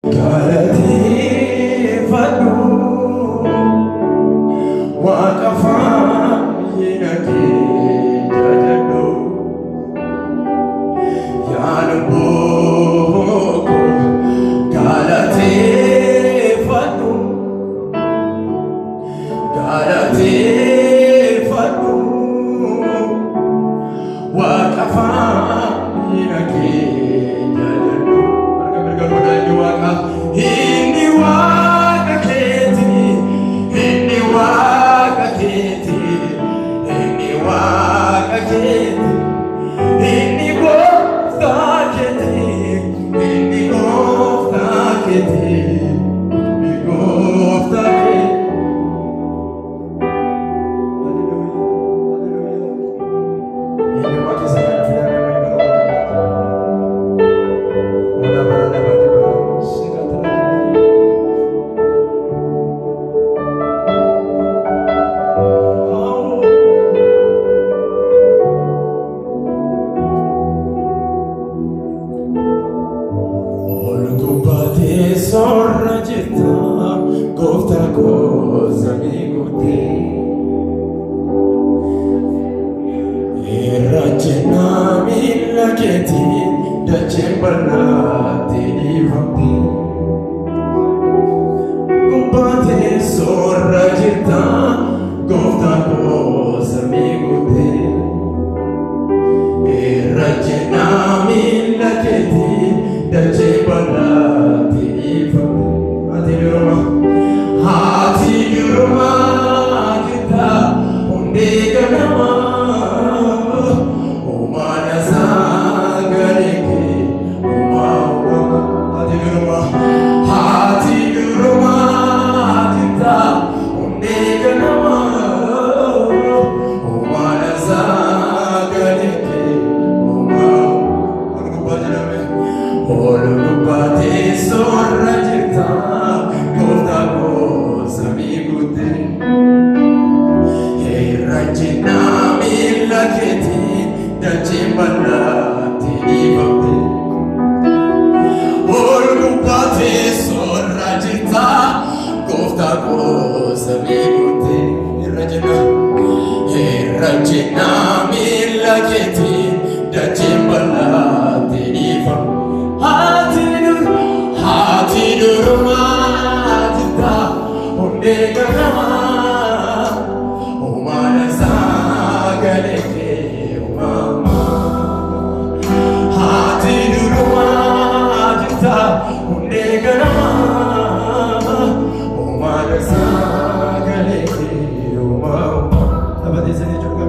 galateeffadhu Waaqa fayyina kee jajadhu yaa lubbuu koo galateeffadhu Waaqa fayyina kee jajadhu arga mirga Waaqa inni Waaqa keeti inni Waaqa keeti inni Waaqa keeti inni Gooftaa keeti inni Gooftaa keeti inni Gooftaa keeti Sorra jirta Gooftaa koo samii guutee irra jennaa miila keetiin dacheen bal'aatti dhiifamte gubbaatee sorra jirta Gooftaa koo samii guutee irra jennaa miila keetiin dacheen bal'aatti Hati diruma kita undi ganama umana sagareke umawa hati diruma kita undi ganama umana sagareke umawa olubate sorra jirta Gooftaa koo samii guutee irrajjinaa miila keetiin dacheen bal'aatti dhiifamte ol gubbaatee sorra jirta Gooftaa koo samii guutee irrajjinaa miila keetiin dacheen bal'aatti dhiifamte Hati durumaa jirta hundee ganamaa uumana sagalee kee uumamaa. Hati durumaa jirta hundee ganamaa uumana sagalee kee uumamaa. Taphatee sanii jirtu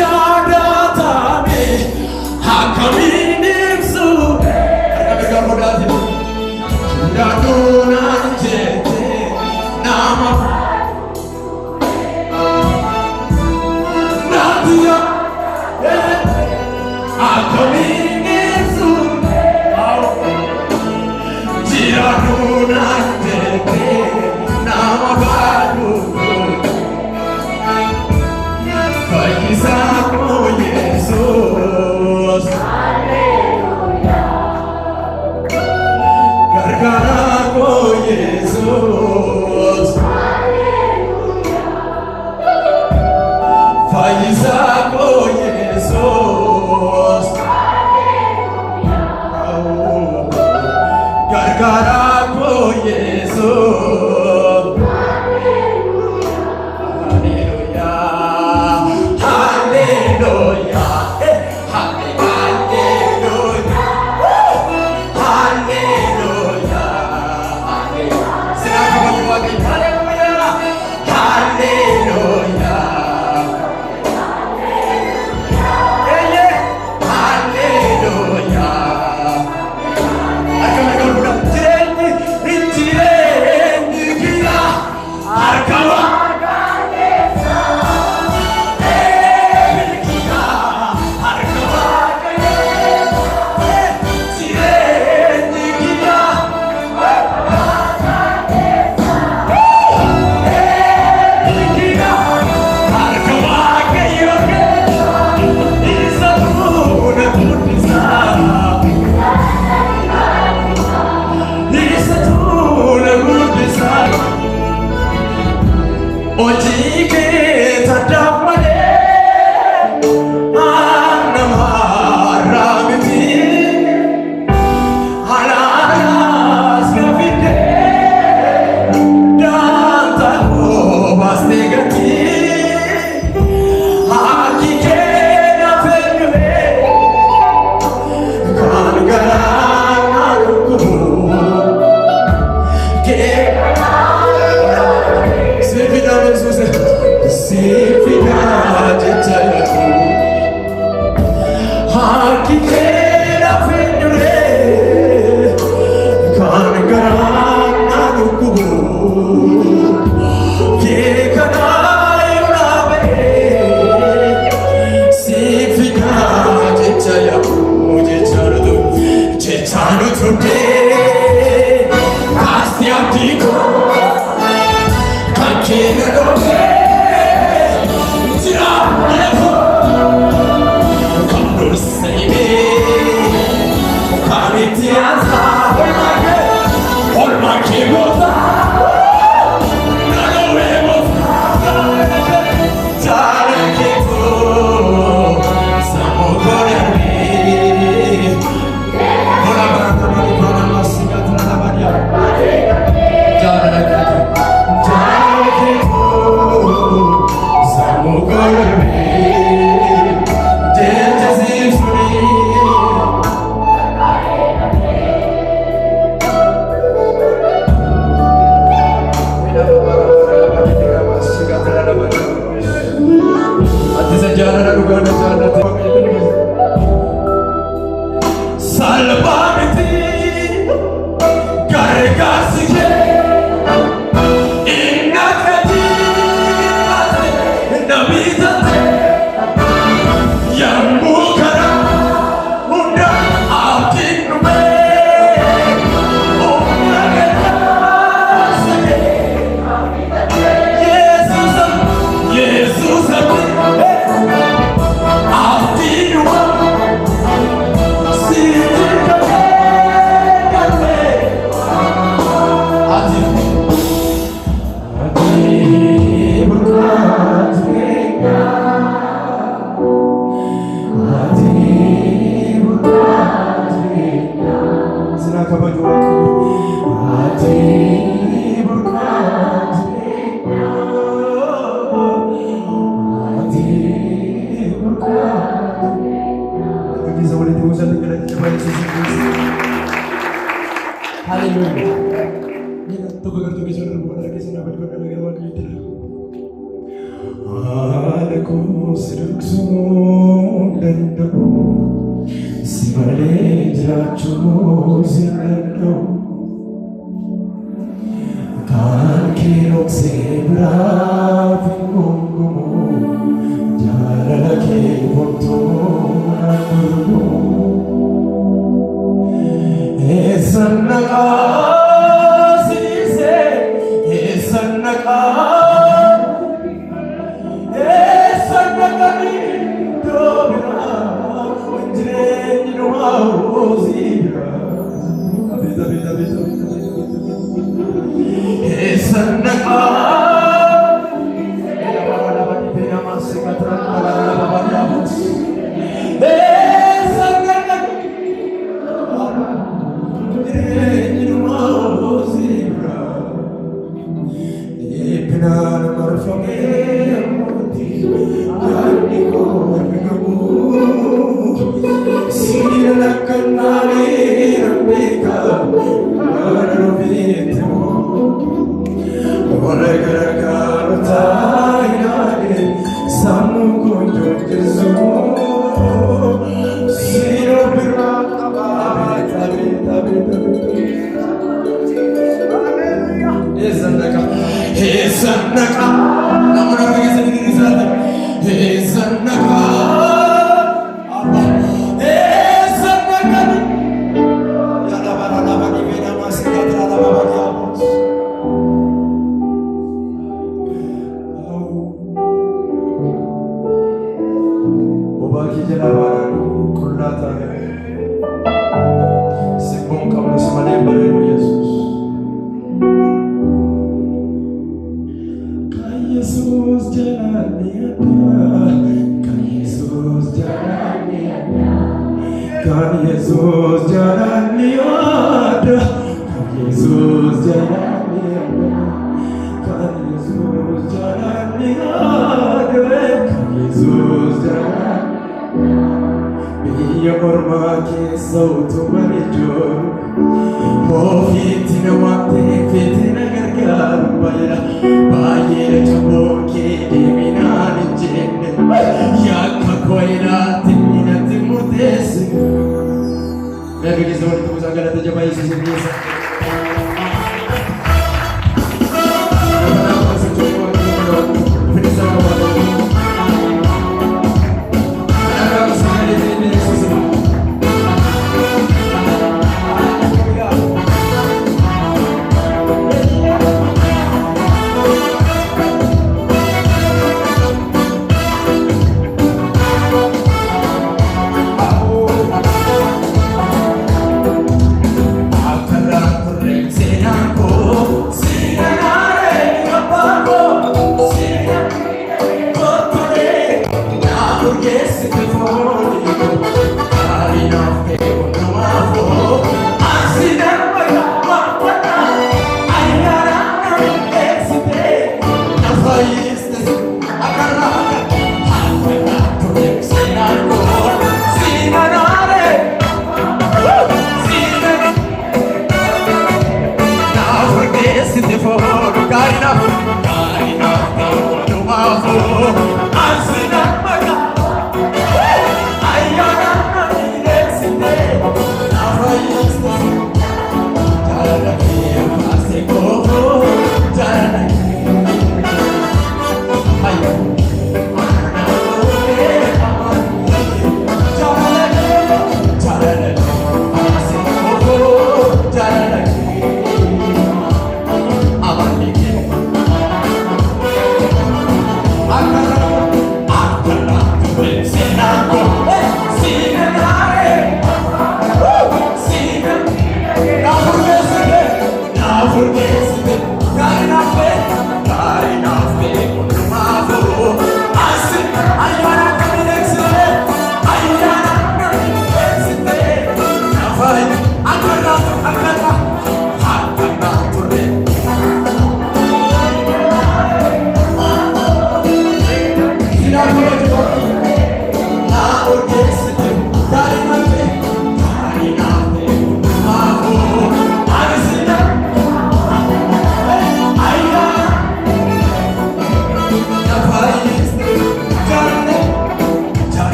yadatame hakaminimsu arkabegarodati daduna jete nama nadia hakaminimsu jiraduna jete nama badu Isako Jesus, Hallelujah. Gargarako Jesus, Hallelujah. Faisako Jesus, Hallelujah. Gargarako Jesus. sirtuu danda'u si malee jiraachuu si danda'u kan kiroksee biraaf hin gongomu jaalala kee furtuu naan durbu eessan naqaasiise eessan naqaa eessan naqanii doobira jireenyi numaa hoosiira abita abita abita eessan naqaa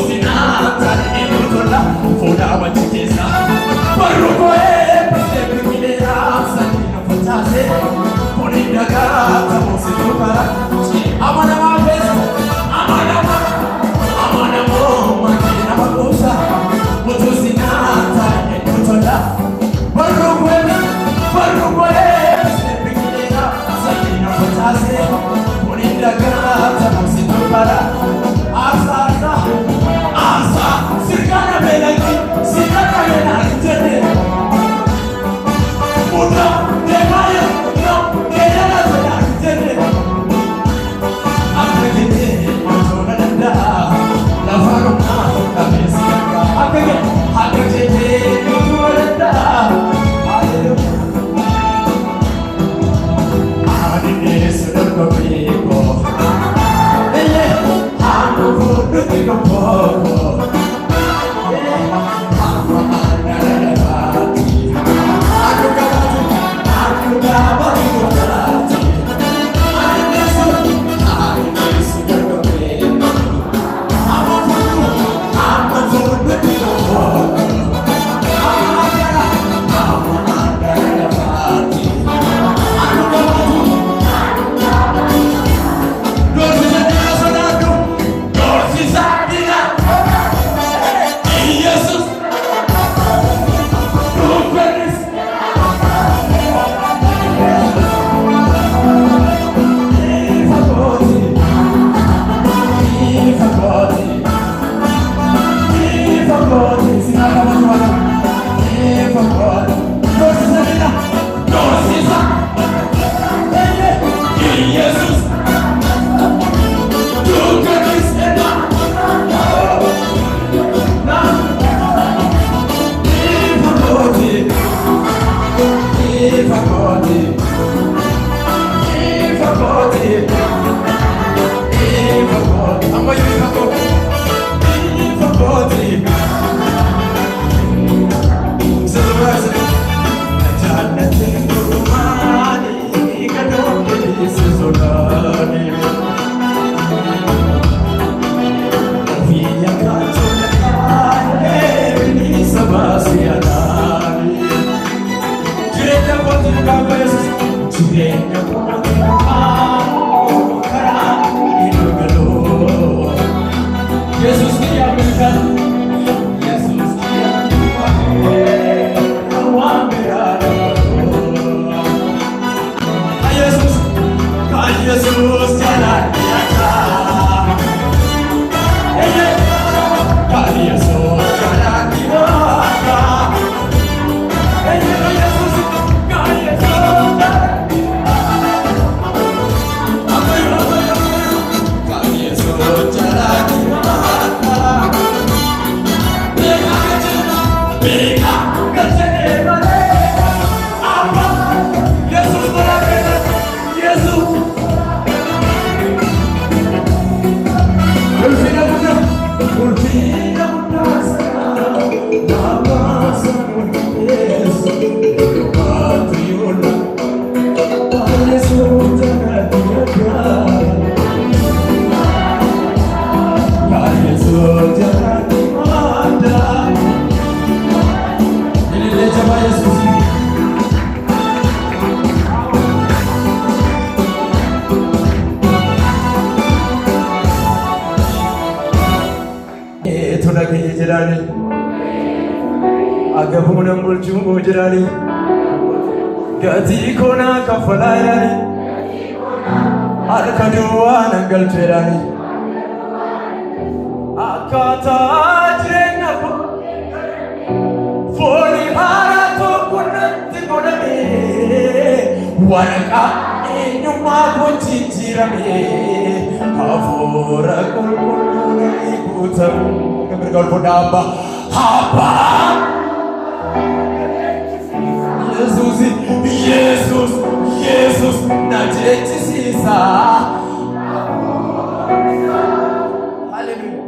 sinata enotola foda wachikesa baruko peste primera sanino fatase poninda gata mositokara amana mabesa amana mo makina makosa moto sinata enotola baruko peste primera sanino fatase poninda gata mositokara asa sirkana belaki sirkana belaki jene muda demaya no kera belaki jene akagete mona danda la faruna kabesi akagete mona danda hallelujah adine sudar ko Digo poco, Agabunan bulchungu jirani Gati kona kafala irani Harka duwa nangal jirani Akata jirena Foli harato kunanti kodame Waraka enyuma kunchichirame Havora kulkulu ikutamu Kebergaul podamba Hapa Jesus, na gente sisa. Hallelujah.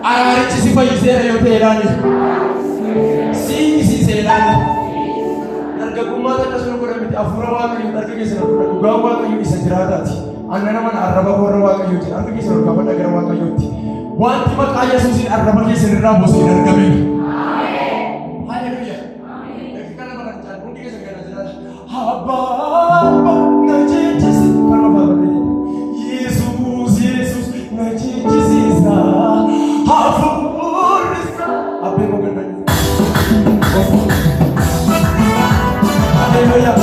Araarichi si fayyisee yoo ta'e ilaali. Si ilaali. Dargaggummaa takka sun godha miti hafuura waaqayyoo darga keessa godha dhugaa waaqayyoo isa jiraataati. Anna nama arraba warra waaqayyooti harka keessa ol qabadha gara waaqayyootti. Wanti maqaa Yesuusiin arraba keessa irraa boosee hin argamne. Haleluuyaa. Kana barachaa hundi keessa gara jiraata. Abbaa na jechisi kana baabale. Yesuus na jechisiisa. Hafuurisa. Abbee mogadha. Haleluuyaa.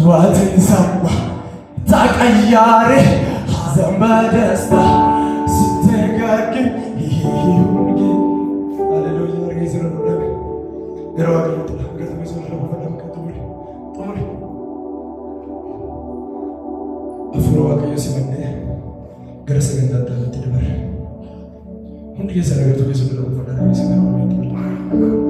Cuatin samba takayare zambadesta sitegake hiyunge. Haleluya. Regisero nabi gero agito gero mesol rabo fadam katuri tomori afuro wakayo simane gara sagantaa itti dabarre. Hundi keessan agartuu keessatti lafa fudhatan keessatti